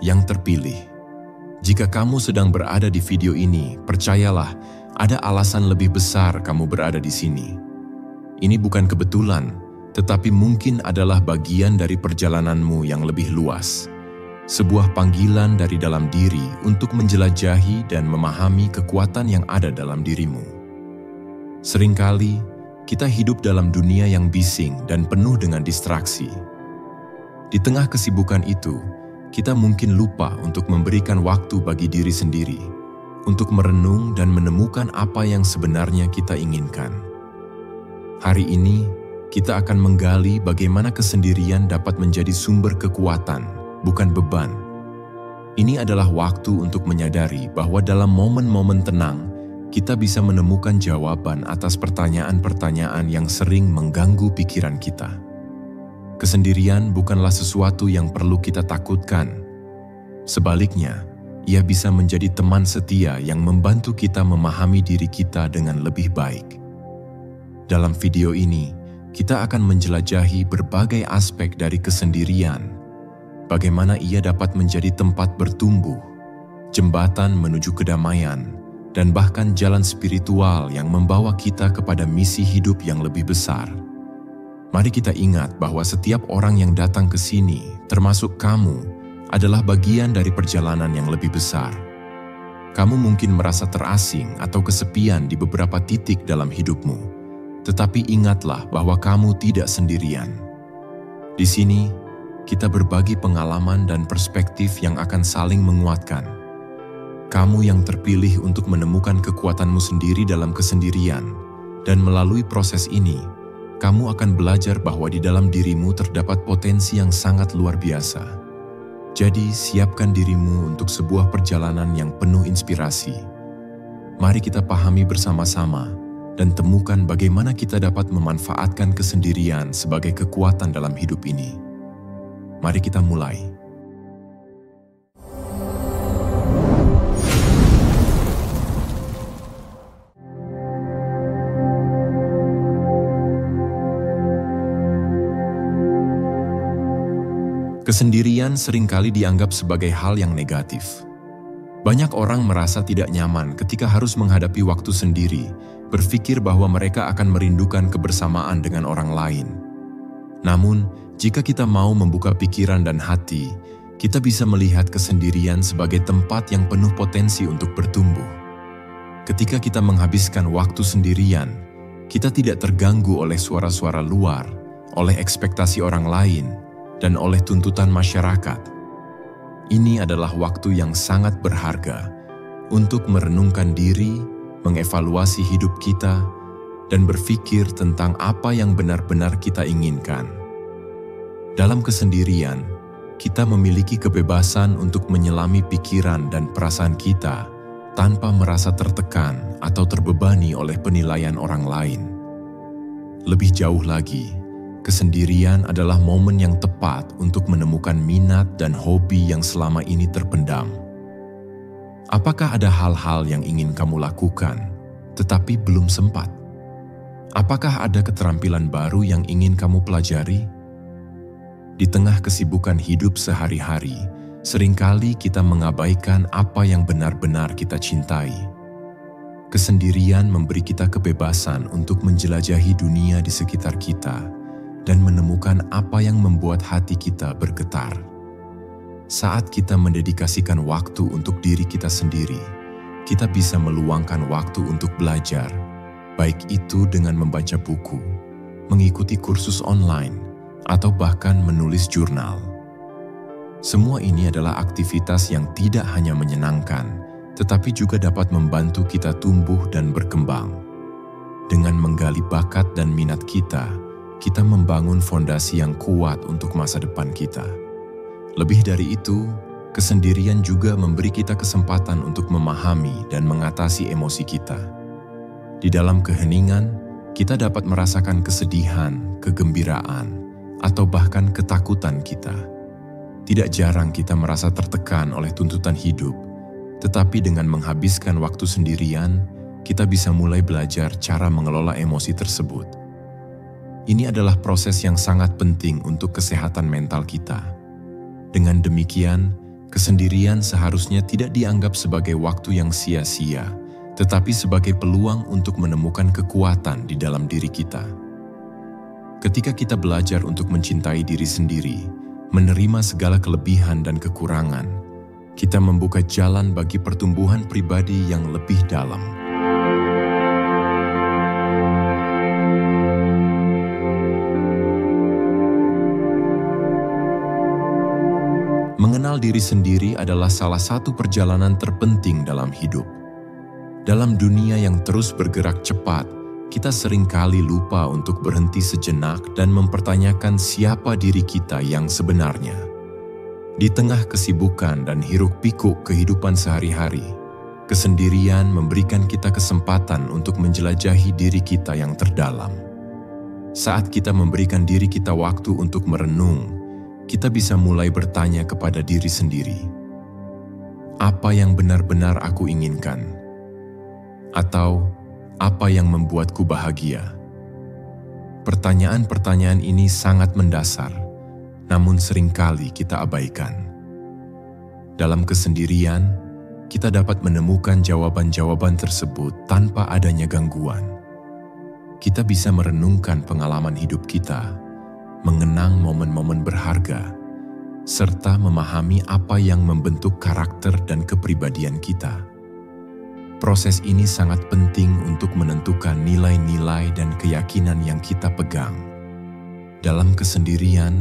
yang terpilih. Jika kamu sedang berada di video ini, percayalah, ada alasan lebih besar kamu berada di sini. Ini bukan kebetulan, tetapi mungkin adalah bagian dari perjalananmu yang lebih luas. Sebuah panggilan dari dalam diri untuk menjelajahi dan memahami kekuatan yang ada dalam dirimu. Seringkali, kita hidup dalam dunia yang bising dan penuh dengan distraksi. Di tengah kesibukan itu, kita mungkin lupa untuk memberikan waktu bagi diri sendiri, untuk merenung dan menemukan apa yang sebenarnya kita inginkan. Hari ini, kita akan menggali bagaimana kesendirian dapat menjadi sumber kekuatan, bukan beban. Ini adalah waktu untuk menyadari bahwa dalam momen-momen tenang, kita bisa menemukan jawaban atas pertanyaan-pertanyaan yang sering mengganggu pikiran kita. Kesendirian bukanlah sesuatu yang perlu kita takutkan. Sebaliknya, ia bisa menjadi teman setia yang membantu kita memahami diri kita dengan lebih baik. Dalam video ini, kita akan menjelajahi berbagai aspek dari kesendirian, bagaimana ia dapat menjadi tempat bertumbuh, jembatan menuju kedamaian, dan bahkan jalan spiritual yang membawa kita kepada misi hidup yang lebih besar. Mari kita ingat bahwa setiap orang yang datang ke sini, termasuk kamu, adalah bagian dari perjalanan yang lebih besar. Kamu mungkin merasa terasing atau kesepian di beberapa titik dalam hidupmu, tetapi ingatlah bahwa kamu tidak sendirian. Di sini, kita berbagi pengalaman dan perspektif yang akan saling menguatkan. Kamu yang terpilih untuk menemukan kekuatanmu sendiri dalam kesendirian, dan melalui proses ini, kamu akan belajar bahwa di dalam dirimu terdapat potensi yang sangat luar biasa. Jadi, siapkan dirimu untuk sebuah perjalanan yang penuh inspirasi. Mari kita pahami bersama-sama dan temukan bagaimana kita dapat memanfaatkan kesendirian sebagai kekuatan dalam hidup ini. Mari kita mulai. Kesendirian seringkali dianggap sebagai hal yang negatif. Banyak orang merasa tidak nyaman ketika harus menghadapi waktu sendiri, berpikir bahwa mereka akan merindukan kebersamaan dengan orang lain. Namun, jika kita mau membuka pikiran dan hati, kita bisa melihat kesendirian sebagai tempat yang penuh potensi untuk bertumbuh. Ketika kita menghabiskan waktu sendirian, kita tidak terganggu oleh suara-suara luar, oleh ekspektasi orang lain, dan oleh tuntutan masyarakat. Ini adalah waktu yang sangat berharga untuk merenungkan diri, mengevaluasi hidup kita, dan berpikir tentang apa yang benar-benar kita inginkan. Dalam kesendirian, kita memiliki kebebasan untuk menyelami pikiran dan perasaan kita tanpa merasa tertekan atau terbebani oleh penilaian orang lain. Lebih jauh lagi, kesendirian adalah momen yang tepat untuk menemukan minat dan hobi yang selama ini terpendam. Apakah ada hal-hal yang ingin kamu lakukan, tetapi belum sempat? Apakah ada keterampilan baru yang ingin kamu pelajari? Di tengah kesibukan hidup sehari-hari, seringkali kita mengabaikan apa yang benar-benar kita cintai. Kesendirian memberi kita kebebasan untuk menjelajahi dunia di sekitar kita, dan menemukan apa yang membuat hati kita bergetar. Saat kita mendedikasikan waktu untuk diri kita sendiri, kita bisa meluangkan waktu untuk belajar, baik itu dengan membaca buku, mengikuti kursus online, atau bahkan menulis jurnal. Semua ini adalah aktivitas yang tidak hanya menyenangkan, tetapi juga dapat membantu kita tumbuh dan berkembang. Dengan menggali bakat dan minat kita membangun fondasi yang kuat untuk masa depan kita. Lebih dari itu, kesendirian juga memberi kita kesempatan untuk memahami dan mengatasi emosi kita. Di dalam keheningan, kita dapat merasakan kesedihan, kegembiraan, atau bahkan ketakutan kita. Tidak jarang kita merasa tertekan oleh tuntutan hidup, tetapi dengan menghabiskan waktu sendirian, kita bisa mulai belajar cara mengelola emosi tersebut. Ini adalah proses yang sangat penting untuk kesehatan mental kita. Dengan demikian, Kesendirian seharusnya tidak dianggap sebagai waktu yang sia-sia, tetapi sebagai peluang untuk menemukan kekuatan di dalam diri kita. Ketika kita belajar untuk mencintai diri sendiri, menerima segala kelebihan dan kekurangan, kita membuka jalan bagi pertumbuhan pribadi yang lebih dalam. Mengenal diri sendiri adalah salah satu perjalanan terpenting dalam hidup. Dalam dunia yang terus bergerak cepat, kita seringkali lupa untuk berhenti sejenak dan mempertanyakan siapa diri kita yang sebenarnya. Di tengah kesibukan dan hiruk-pikuk kehidupan sehari-hari, kesendirian memberikan kita kesempatan untuk menjelajahi diri kita yang terdalam. Saat kita memberikan diri kita waktu untuk merenung, kita bisa mulai bertanya kepada diri sendiri, apa yang benar-benar aku inginkan? Atau apa yang membuatku bahagia? Pertanyaan-pertanyaan ini sangat mendasar, namun seringkali kita abaikan. Dalam kesendirian, kita dapat menemukan jawaban-jawaban tersebut tanpa adanya gangguan. Kita bisa merenungkan pengalaman hidup kita, mengenang momen-momen berharga, serta memahami apa yang membentuk karakter dan kepribadian kita. Proses ini sangat penting untuk menentukan nilai-nilai dan keyakinan yang kita pegang. Dalam kesendirian,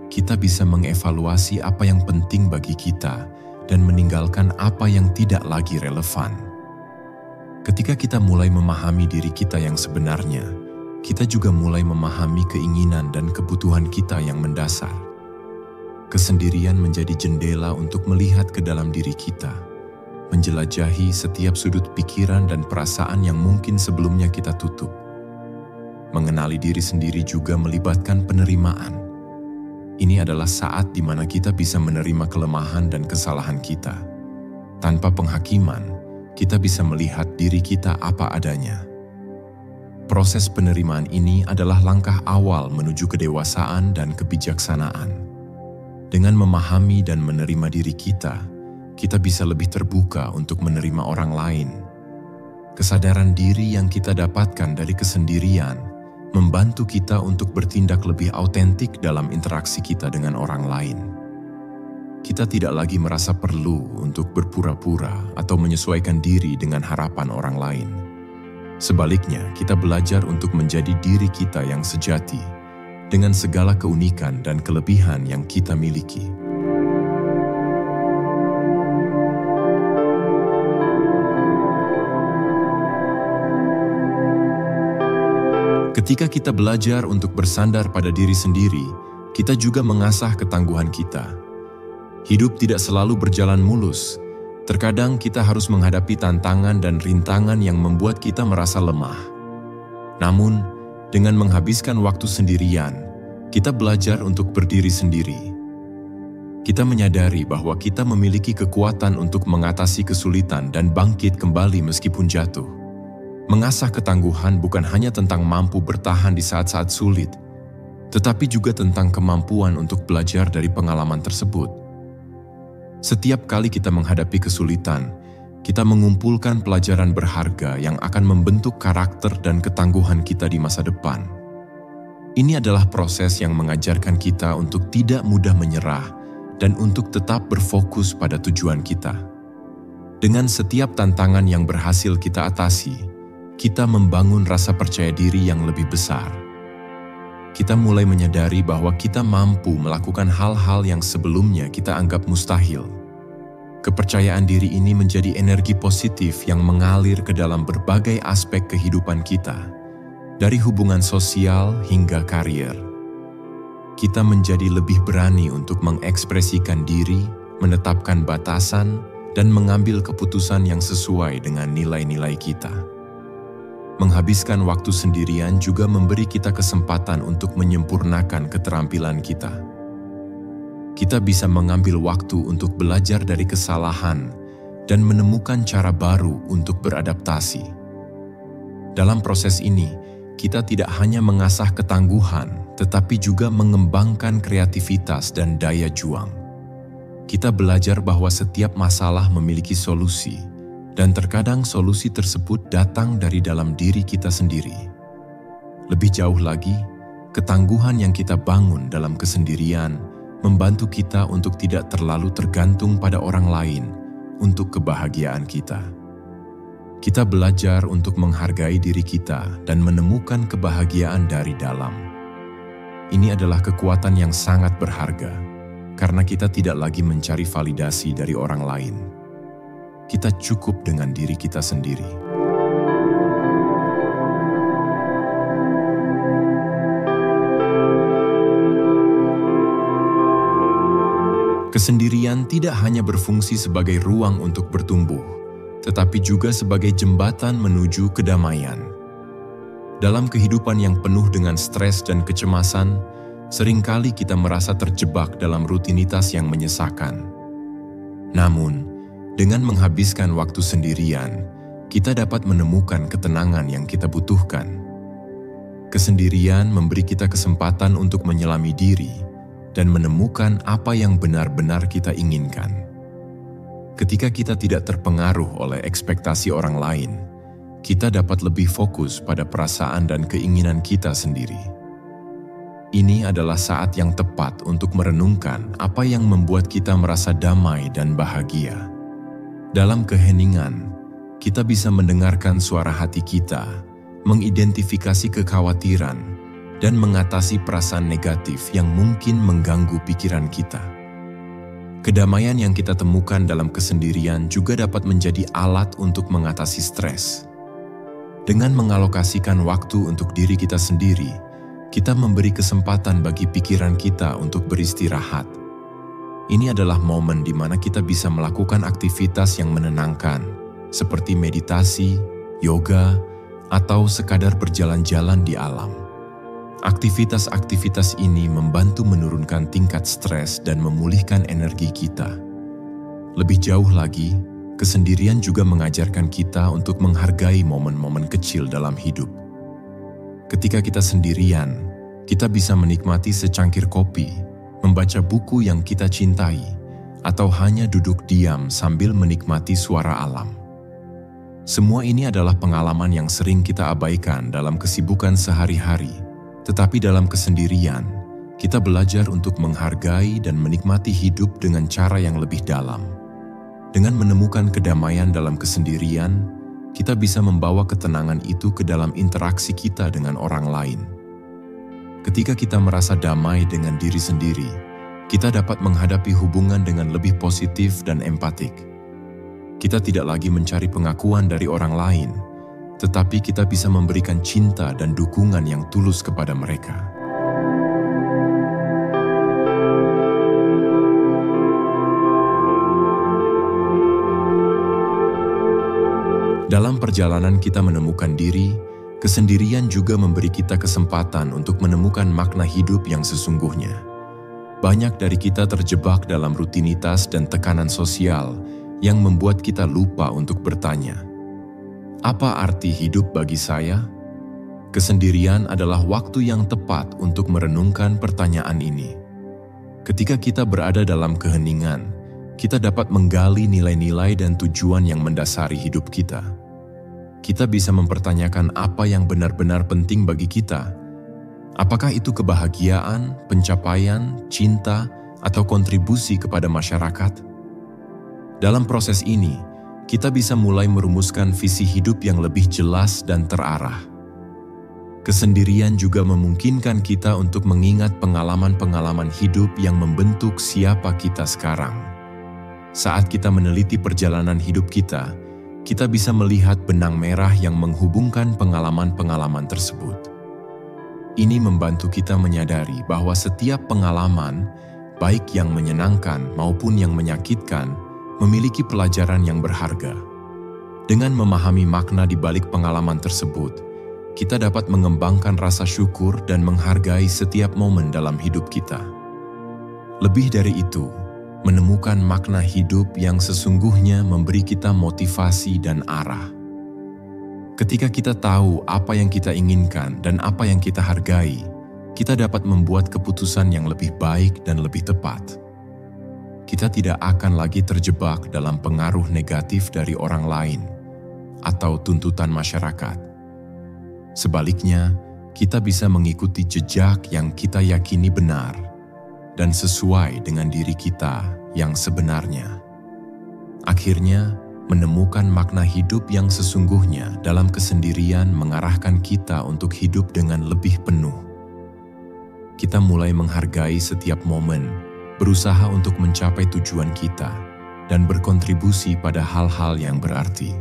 kita bisa mengevaluasi apa yang penting bagi kita dan meninggalkan apa yang tidak lagi relevan. Ketika kita mulai memahami diri kita yang sebenarnya, kita juga mulai memahami keinginan dan kebutuhan kita yang mendasar. Kesendirian menjadi jendela untuk melihat ke dalam diri kita, menjelajahi setiap sudut pikiran dan perasaan yang mungkin sebelumnya kita tutup. Mengenali diri sendiri juga melibatkan penerimaan. Ini adalah saat di mana kita bisa menerima kelemahan dan kesalahan kita. Tanpa penghakiman, kita bisa melihat diri kita apa adanya. Proses penerimaan ini adalah langkah awal menuju kedewasaan dan kebijaksanaan. Dengan memahami dan menerima diri kita bisa lebih terbuka untuk menerima orang lain. Kesadaran diri yang kita dapatkan dari kesendirian membantu kita untuk bertindak lebih autentik dalam interaksi kita dengan orang lain. Kita tidak lagi merasa perlu untuk berpura-pura atau menyesuaikan diri dengan harapan orang lain. Sebaliknya, kita belajar untuk menjadi diri kita yang sejati, dengan segala keunikan dan kelebihan yang kita miliki. Ketika kita belajar untuk bersandar pada diri sendiri, kita juga mengasah ketangguhan kita. Hidup tidak selalu berjalan mulus. Terkadang kita harus menghadapi tantangan dan rintangan yang membuat kita merasa lemah. Namun, dengan menghabiskan waktu sendirian, kita belajar untuk berdiri sendiri. Kita menyadari bahwa kita memiliki kekuatan untuk mengatasi kesulitan dan bangkit kembali meskipun jatuh. Mengasah ketangguhan bukan hanya tentang mampu bertahan di saat-saat sulit, tetapi juga tentang kemampuan untuk belajar dari pengalaman tersebut. Setiap kali kita menghadapi kesulitan, kita mengumpulkan pelajaran berharga yang akan membentuk karakter dan ketangguhan kita di masa depan. Ini adalah proses yang mengajarkan kita untuk tidak mudah menyerah dan untuk tetap berfokus pada tujuan kita. Dengan setiap tantangan yang berhasil kita atasi, kita membangun rasa percaya diri yang lebih besar. Kita mulai menyadari bahwa kita mampu melakukan hal-hal yang sebelumnya kita anggap mustahil. Kepercayaan diri ini menjadi energi positif yang mengalir ke dalam berbagai aspek kehidupan kita, dari hubungan sosial hingga karier. Kita menjadi lebih berani untuk mengekspresikan diri, menetapkan batasan, dan mengambil keputusan yang sesuai dengan nilai-nilai kita. Menghabiskan waktu sendirian juga memberi kita kesempatan untuk menyempurnakan keterampilan kita. Kita bisa mengambil waktu untuk belajar dari kesalahan dan menemukan cara baru untuk beradaptasi. Dalam proses ini, kita tidak hanya mengasah ketangguhan, tetapi juga mengembangkan kreativitas dan daya juang. Kita belajar bahwa setiap masalah memiliki solusi, dan terkadang solusi tersebut datang dari dalam diri kita sendiri. Lebih jauh lagi, ketangguhan yang kita bangun dalam kesendirian membantu kita untuk tidak terlalu tergantung pada orang lain untuk kebahagiaan kita. Kita belajar untuk menghargai diri kita dan menemukan kebahagiaan dari dalam. Ini adalah kekuatan yang sangat berharga, karena kita tidak lagi mencari validasi dari orang lain. Kita cukup dengan diri kita sendiri. Kesendirian tidak hanya berfungsi sebagai ruang untuk bertumbuh, tetapi juga sebagai jembatan menuju kedamaian. Dalam kehidupan yang penuh dengan stres dan kecemasan, seringkali kita merasa terjebak dalam rutinitas yang menyesakan. Namun, dengan menghabiskan waktu sendirian, kita dapat menemukan ketenangan yang kita butuhkan. Kesendirian memberi kita kesempatan untuk menyelami diri dan menemukan apa yang benar-benar kita inginkan. Ketika kita tidak terpengaruh oleh ekspektasi orang lain, kita dapat lebih fokus pada perasaan dan keinginan kita sendiri. Ini adalah saat yang tepat untuk merenungkan apa yang membuat kita merasa damai dan bahagia. Dalam keheningan, kita bisa mendengarkan suara hati kita, mengidentifikasi kekhawatiran, dan mengatasi perasaan negatif yang mungkin mengganggu pikiran kita. Kedamaian yang kita temukan dalam kesendirian juga dapat menjadi alat untuk mengatasi stres. Dengan mengalokasikan waktu untuk diri kita sendiri, kita memberi kesempatan bagi pikiran kita untuk beristirahat. Ini adalah momen di mana kita bisa melakukan aktivitas yang menenangkan, seperti meditasi, yoga, atau sekadar berjalan-jalan di alam. Aktivitas-aktivitas ini membantu menurunkan tingkat stres dan memulihkan energi kita. Lebih jauh lagi, kesendirian juga mengajarkan kita untuk menghargai momen-momen kecil dalam hidup. Ketika kita sendirian, kita bisa menikmati secangkir kopi, membaca buku yang kita cintai, atau hanya duduk diam sambil menikmati suara alam. Semua ini adalah pengalaman yang sering kita abaikan dalam kesibukan sehari-hari. Tetapi dalam kesendirian, kita belajar untuk menghargai dan menikmati hidup dengan cara yang lebih dalam. Dengan menemukan kedamaian dalam kesendirian, kita bisa membawa ketenangan itu ke dalam interaksi kita dengan orang lain. Ketika kita merasa damai dengan diri sendiri, kita dapat menghadapi hubungan dengan lebih positif dan empatik. Kita tidak lagi mencari pengakuan dari orang lain, tetapi kita bisa memberikan cinta dan dukungan yang tulus kepada mereka. Dalam perjalanan kita menemukan diri, kesendirian juga memberi kita kesempatan untuk menemukan makna hidup yang sesungguhnya. Banyak dari kita terjebak dalam rutinitas dan tekanan sosial yang membuat kita lupa untuk bertanya, apa arti hidup bagi saya? Kesendirian adalah waktu yang tepat untuk merenungkan pertanyaan ini. Ketika kita berada dalam keheningan, kita dapat menggali nilai-nilai dan tujuan yang mendasari hidup kita. Kita bisa mempertanyakan apa yang benar-benar penting bagi kita. Apakah itu kebahagiaan, pencapaian, cinta, atau kontribusi kepada masyarakat? Dalam proses ini, kita bisa mulai merumuskan visi hidup yang lebih jelas dan terarah. Kesendirian juga memungkinkan kita untuk mengingat pengalaman-pengalaman hidup yang membentuk siapa kita sekarang. Saat kita meneliti perjalanan hidup kita bisa melihat benang merah yang menghubungkan pengalaman-pengalaman tersebut. Ini membantu kita menyadari bahwa setiap pengalaman, baik yang menyenangkan maupun yang menyakitkan, memiliki pelajaran yang berharga. Dengan memahami makna di balik pengalaman tersebut, kita dapat mengembangkan rasa syukur dan menghargai setiap momen dalam hidup kita. Lebih dari itu, menemukan makna hidup yang sesungguhnya memberi kita motivasi dan arah. Ketika kita tahu apa yang kita inginkan dan apa yang kita hargai, kita dapat membuat keputusan yang lebih baik dan lebih tepat. kita tidak akan lagi terjebak dalam pengaruh negatif dari orang lain atau tuntutan masyarakat. Sebaliknya, kita bisa mengikuti jejak yang kita yakini benar dan sesuai dengan diri kita yang sebenarnya. Akhirnya, menemukan makna hidup yang sesungguhnya dalam kesendirian mengarahkan kita untuk hidup dengan lebih penuh. Kita mulai menghargai setiap momen, berusaha untuk mencapai tujuan kita, dan berkontribusi pada hal-hal yang berarti.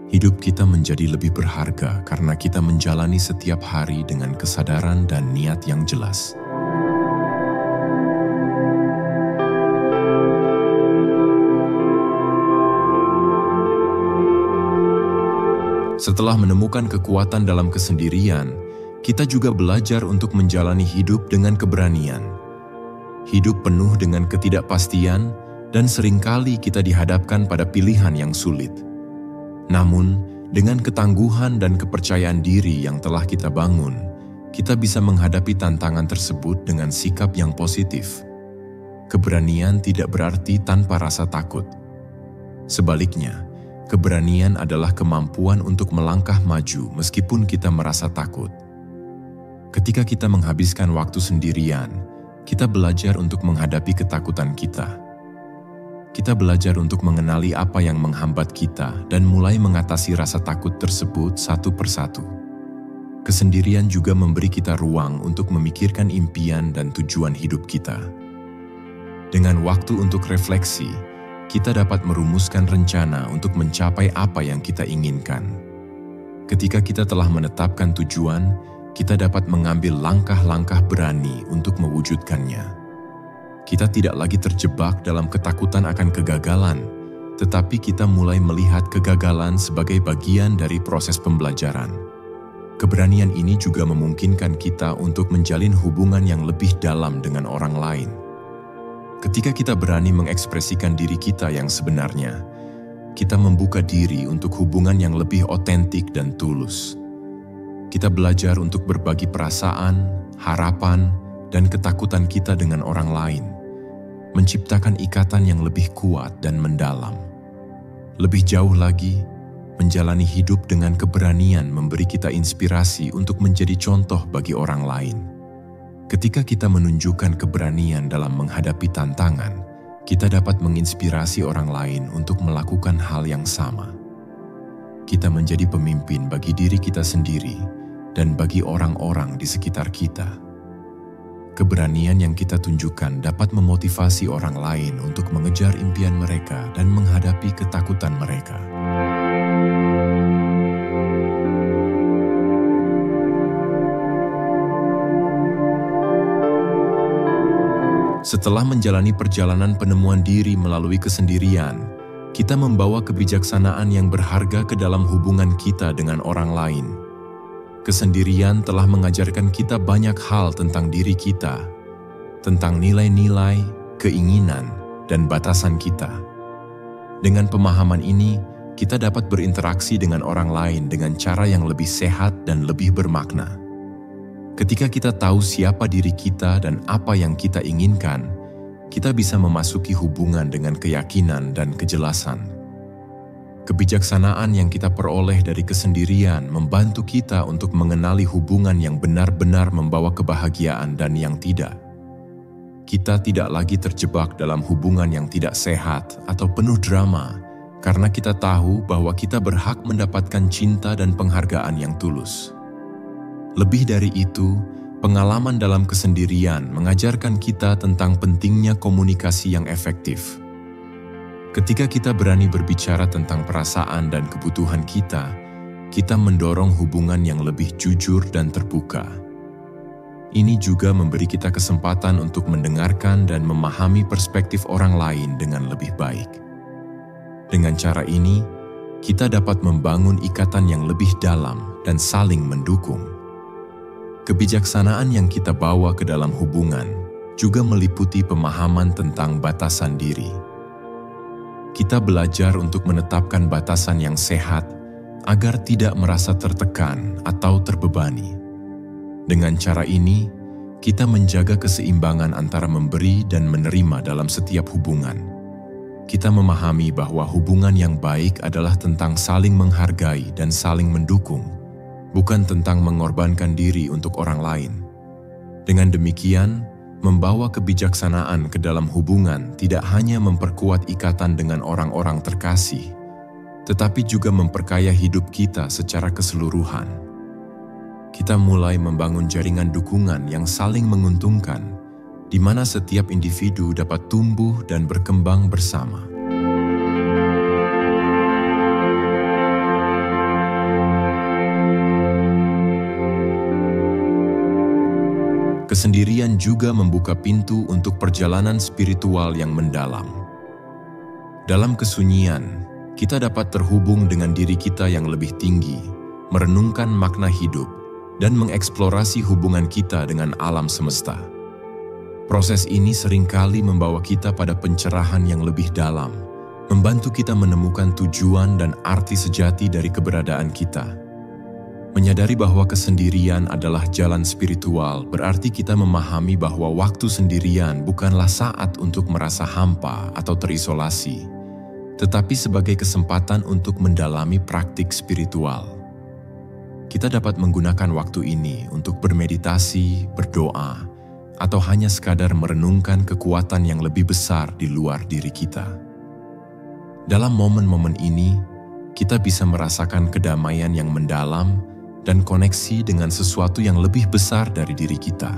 Hidup kita menjadi lebih berharga karena kita menjalani setiap hari dengan kesadaran dan niat yang jelas. Setelah menemukan kekuatan dalam kesendirian, kita juga belajar untuk menjalani hidup dengan keberanian. Hidup penuh dengan ketidakpastian, dan seringkali kita dihadapkan pada pilihan yang sulit. Namun, dengan ketangguhan dan kepercayaan diri yang telah kita bangun, kita bisa menghadapi tantangan tersebut dengan sikap yang positif. Keberanian tidak berarti tanpa rasa takut. Sebaliknya, keberanian adalah kemampuan untuk melangkah maju meskipun kita merasa takut. Ketika kita menghabiskan waktu sendirian, kita belajar untuk menghadapi ketakutan kita. Kita belajar untuk mengenali apa yang menghambat kita dan mulai mengatasi rasa takut tersebut satu persatu. Kesendirian juga memberi kita ruang untuk memikirkan impian dan tujuan hidup kita. Dengan waktu untuk refleksi, kita dapat merumuskan rencana untuk mencapai apa yang kita inginkan. Ketika kita telah menetapkan tujuan, kita dapat mengambil langkah-langkah berani untuk mewujudkannya. Kita tidak lagi terjebak dalam ketakutan akan kegagalan, tetapi kita mulai melihat kegagalan sebagai bagian dari proses pembelajaran. Keberanian ini juga memungkinkan kita untuk menjalin hubungan yang lebih dalam dengan orang lain. Ketika kita berani mengekspresikan diri kita yang sebenarnya, kita membuka diri untuk hubungan yang lebih otentik dan tulus. Kita belajar untuk berbagi perasaan, harapan, dan ketakutan kita dengan orang lain, menciptakan ikatan yang lebih kuat dan mendalam. Lebih jauh lagi, menjalani hidup dengan keberanian memberi kita inspirasi untuk menjadi contoh bagi orang lain. Ketika kita menunjukkan keberanian dalam menghadapi tantangan, kita dapat menginspirasi orang lain untuk melakukan hal yang sama. Kita menjadi pemimpin bagi diri kita sendiri dan bagi orang-orang di sekitar kita. Keberanian yang kita tunjukkan dapat memotivasi orang lain untuk mengejar impian mereka dan menghadapi ketakutan mereka. Setelah menjalani perjalanan penemuan diri melalui kesendirian, kita membawa kebijaksanaan yang berharga ke dalam hubungan kita dengan orang lain. Kesendirian telah mengajarkan kita banyak hal tentang diri kita, tentang nilai-nilai, keinginan, dan batasan kita. Dengan pemahaman ini, kita dapat berinteraksi dengan orang lain dengan cara yang lebih sehat dan lebih bermakna. Ketika kita tahu siapa diri kita dan apa yang kita inginkan, kita bisa memasuki hubungan dengan keyakinan dan kejelasan. Kebijaksanaan yang kita peroleh dari kesendirian membantu kita untuk mengenali hubungan yang benar-benar membawa kebahagiaan dan yang tidak. Kita tidak lagi terjebak dalam hubungan yang tidak sehat atau penuh drama, karena kita tahu bahwa kita berhak mendapatkan cinta dan penghargaan yang tulus. Lebih dari itu, pengalaman dalam kesendirian mengajarkan kita tentang pentingnya komunikasi yang efektif. Ketika kita berani berbicara tentang perasaan dan kebutuhan kita mendorong hubungan yang lebih jujur dan terbuka. Ini juga memberi kita kesempatan untuk mendengarkan dan memahami perspektif orang lain dengan lebih baik. Dengan cara ini, kita dapat membangun ikatan yang lebih dalam dan saling mendukung. Kebijaksanaan yang kita bawa ke dalam hubungan juga meliputi pemahaman tentang batasan diri. Kita belajar untuk menetapkan batasan yang sehat agar tidak merasa tertekan atau terbebani. Dengan cara ini, kita menjaga keseimbangan antara memberi dan menerima dalam setiap hubungan. Kita memahami bahwa hubungan yang baik adalah tentang saling menghargai dan saling mendukung, bukan tentang mengorbankan diri untuk orang lain. Dengan demikian, membawa kebijaksanaan ke dalam hubungan tidak hanya memperkuat ikatan dengan orang-orang terkasih, tetapi juga memperkaya hidup kita secara keseluruhan. Kita mulai membangun jaringan dukungan yang saling menguntungkan, di mana setiap individu dapat tumbuh dan berkembang bersama. Kesendirian juga membuka pintu untuk perjalanan spiritual yang mendalam. Dalam kesunyian, kita dapat terhubung dengan diri kita yang lebih tinggi, merenungkan makna hidup, dan mengeksplorasi hubungan kita dengan alam semesta. Proses ini seringkali membawa kita pada pencerahan yang lebih dalam, membantu kita menemukan tujuan dan arti sejati dari keberadaan kita. Menyadari bahwa kesendirian adalah jalan spiritual berarti kita memahami bahwa waktu sendirian bukanlah saat untuk merasa hampa atau terisolasi, tetapi sebagai kesempatan untuk mendalami praktik spiritual. Kita dapat menggunakan waktu ini untuk bermeditasi, berdoa, atau hanya sekadar merenungkan kekuatan yang lebih besar di luar diri kita. Dalam momen-momen ini, kita bisa merasakan kedamaian yang mendalam dan koneksi dengan sesuatu yang lebih besar dari diri kita.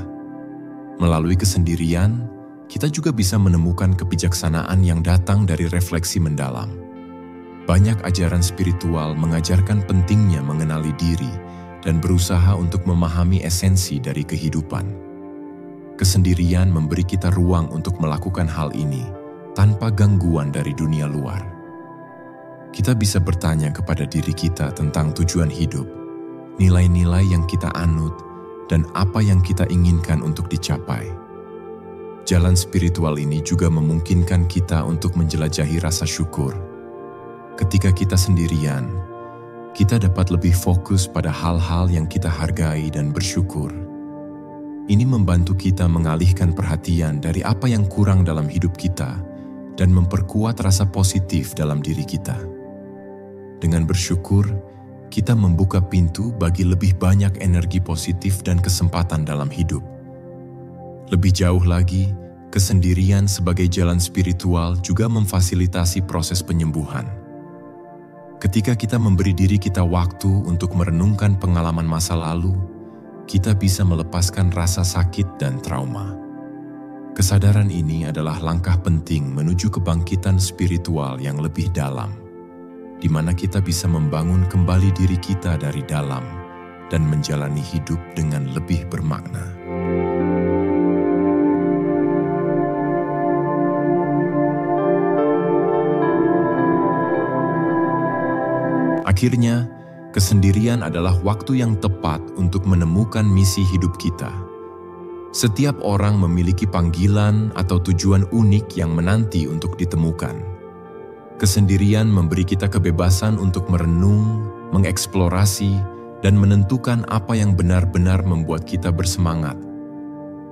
Melalui kesendirian, kita juga bisa menemukan kebijaksanaan yang datang dari refleksi mendalam. Banyak ajaran spiritual mengajarkan pentingnya mengenali diri dan berusaha untuk memahami esensi dari kehidupan. Kesendirian memberi kita ruang untuk melakukan hal ini tanpa gangguan dari dunia luar. Kita bisa bertanya kepada diri kita tentang tujuan hidup, nilai-nilai yang kita anut, dan apa yang kita inginkan untuk dicapai. Jalan spiritual ini juga memungkinkan kita untuk menjelajahi rasa syukur. Ketika kita sendirian, kita dapat lebih fokus pada hal-hal yang kita hargai dan bersyukur. Ini membantu kita mengalihkan perhatian dari apa yang kurang dalam hidup kita dan memperkuat rasa positif dalam diri kita. Dengan bersyukur, kita membuka pintu bagi lebih banyak energi positif dan kesempatan dalam hidup. Lebih jauh lagi, kesendirian sebagai jalan spiritual juga memfasilitasi proses penyembuhan. Ketika kita memberi diri kita waktu untuk merenungkan pengalaman masa lalu, kita bisa melepaskan rasa sakit dan trauma. Kesadaran ini adalah langkah penting menuju kebangkitan spiritual yang lebih dalam, di mana kita bisa membangun kembali diri kita dari dalam dan menjalani hidup dengan lebih bermakna. Akhirnya, kesendirian adalah waktu yang tepat untuk menemukan misi hidup kita. Setiap orang memiliki panggilan atau tujuan unik yang menanti untuk ditemukan. Kesendirian memberi kita kebebasan untuk merenung, mengeksplorasi, dan menentukan apa yang benar-benar membuat kita bersemangat.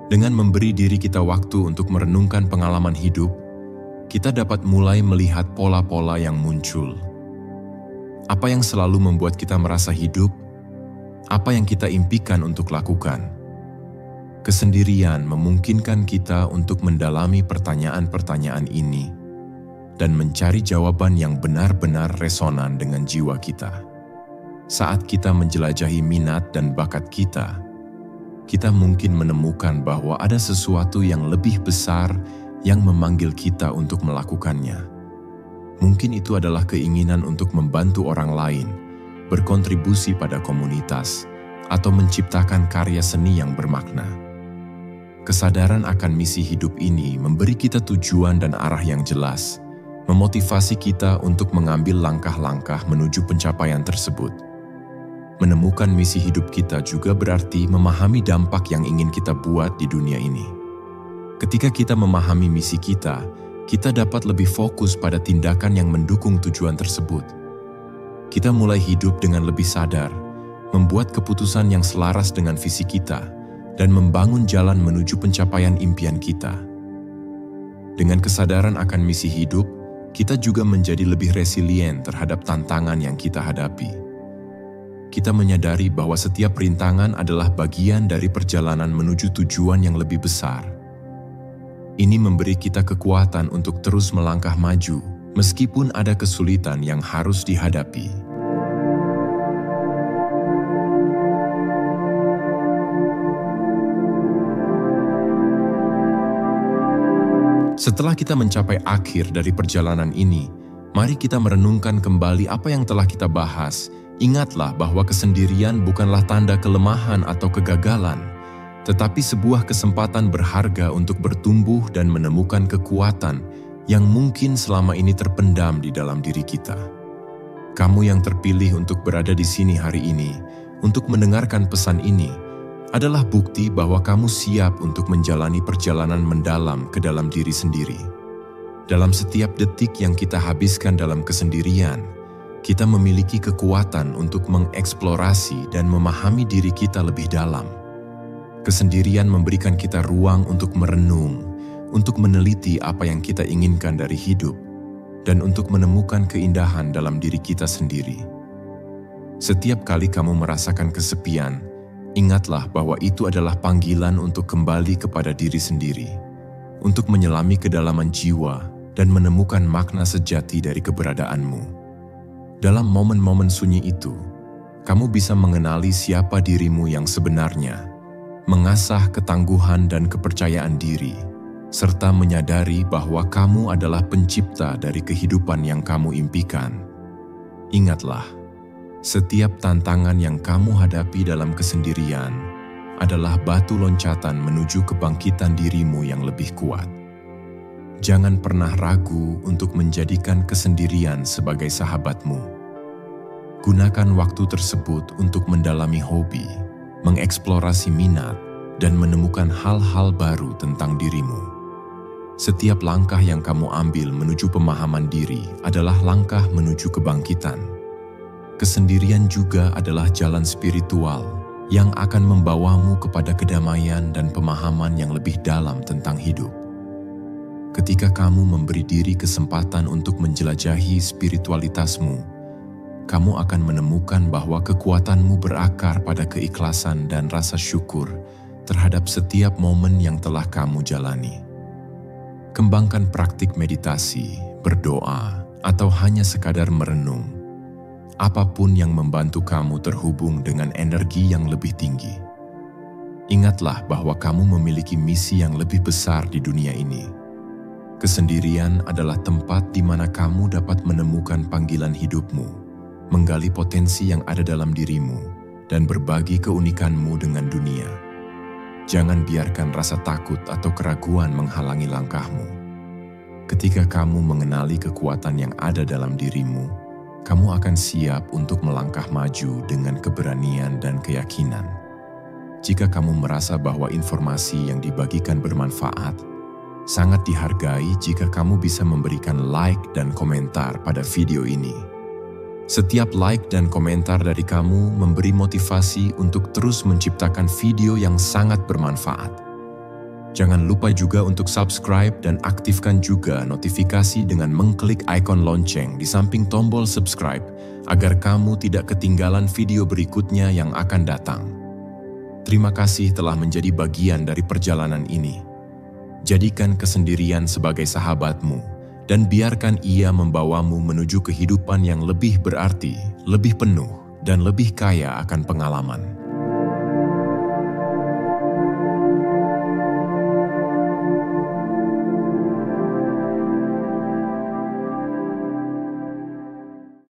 Dengan memberi diri kita waktu untuk merenungkan pengalaman hidup, kita dapat mulai melihat pola-pola yang muncul. Apa yang selalu membuat kita merasa hidup? Apa yang kita impikan untuk lakukan? Kesendirian memungkinkan kita untuk mendalami pertanyaan-pertanyaan ini dan mencari jawaban yang benar-benar resonan dengan jiwa kita. Saat kita menjelajahi minat dan bakat kita, kita mungkin menemukan bahwa ada sesuatu yang lebih besar yang memanggil kita untuk melakukannya. Mungkin itu adalah keinginan untuk membantu orang lain, berkontribusi pada komunitas, atau menciptakan karya seni yang bermakna. Kesadaran akan misi hidup ini memberi kita tujuan dan arah yang jelas, memotivasi kita untuk mengambil langkah-langkah menuju pencapaian tersebut. Menemukan misi hidup kita juga berarti memahami dampak yang ingin kita buat di dunia ini. Ketika kita memahami misi kita dapat lebih fokus pada tindakan yang mendukung tujuan tersebut. Kita mulai hidup dengan lebih sadar, membuat keputusan yang selaras dengan visi kita, dan membangun jalan menuju pencapaian impian kita. Dengan kesadaran akan misi hidup, kita juga menjadi lebih resilient terhadap tantangan yang kita hadapi. Kita menyadari bahwa setiap rintangan adalah bagian dari perjalanan menuju tujuan yang lebih besar. Ini memberi kita kekuatan untuk terus melangkah maju, meskipun ada kesulitan yang harus dihadapi. Setelah kita mencapai akhir dari perjalanan ini, mari kita merenungkan kembali apa yang telah kita bahas. Ingatlah bahwa kesendirian bukanlah tanda kelemahan atau kegagalan, tetapi sebuah kesempatan berharga untuk bertumbuh dan menemukan kekuatan yang mungkin selama ini terpendam di dalam diri kita. Kamu yang terpilih untuk berada di sini hari ini, untuk mendengarkan pesan ini, adalah bukti bahwa kamu siap untuk menjalani perjalanan mendalam ke dalam diri sendiri. Dalam setiap detik yang kita habiskan dalam kesendirian, kita memiliki kekuatan untuk mengeksplorasi dan memahami diri kita lebih dalam. Kesendirian memberikan kita ruang untuk merenung, untuk meneliti apa yang kita inginkan dari hidup, dan untuk menemukan keindahan dalam diri kita sendiri. Setiap kali kamu merasakan kesepian, ingatlah bahwa itu adalah panggilan untuk kembali kepada diri sendiri, untuk menyelami kedalaman jiwa dan menemukan makna sejati dari keberadaanmu. Dalam momen-momen sunyi itu, kamu bisa mengenali siapa dirimu yang sebenarnya, mengasah ketangguhan dan kepercayaan diri, serta menyadari bahwa kamu adalah pencipta dari kehidupan yang kamu impikan. Ingatlah, setiap tantangan yang kamu hadapi dalam kesendirian adalah batu loncatan menuju kebangkitan dirimu yang lebih kuat. Jangan pernah ragu untuk menjadikan kesendirian sebagai sahabatmu. Gunakan waktu tersebut untuk mendalami hobi, mengeksplorasi minat, dan menemukan hal-hal baru tentang dirimu. Setiap langkah yang kamu ambil menuju pemahaman diri adalah langkah menuju kebangkitan. Kesendirian juga adalah jalan spiritual yang akan membawamu kepada kedamaian dan pemahaman yang lebih dalam tentang hidup. Ketika kamu memberi diri kesempatan untuk menjelajahi spiritualitasmu, kamu akan menemukan bahwa kekuatanmu berakar pada keikhlasan dan rasa syukur terhadap setiap momen yang telah kamu jalani. Kembangkan praktik meditasi, berdoa, atau hanya sekadar merenung. Apapun yang membantu kamu terhubung dengan energi yang lebih tinggi. Ingatlah bahwa kamu memiliki misi yang lebih besar di dunia ini. Kesendirian adalah tempat di mana kamu dapat menemukan panggilan hidupmu, menggali potensi yang ada dalam dirimu, dan berbagi keunikanmu dengan dunia. Jangan biarkan rasa takut atau keraguan menghalangi langkahmu. Ketika kamu mengenali kekuatan yang ada dalam dirimu, kamu akan siap untuk melangkah maju dengan keberanian dan keyakinan. Jika kamu merasa bahwa informasi yang dibagikan bermanfaat, sangat dihargai jika kamu bisa memberikan like dan komentar pada video ini. Setiap like dan komentar dari kamu memberi motivasi untuk terus menciptakan video yang sangat bermanfaat. Jangan lupa juga untuk subscribe dan aktifkan juga notifikasi dengan mengklik ikon lonceng di samping tombol subscribe agar kamu tidak ketinggalan video berikutnya yang akan datang. Terima kasih telah menjadi bagian dari perjalanan ini. Jadikan kesendirian sebagai sahabatmu dan biarkan ia membawamu menuju kehidupan yang lebih berarti, lebih penuh, dan lebih kaya akan pengalaman.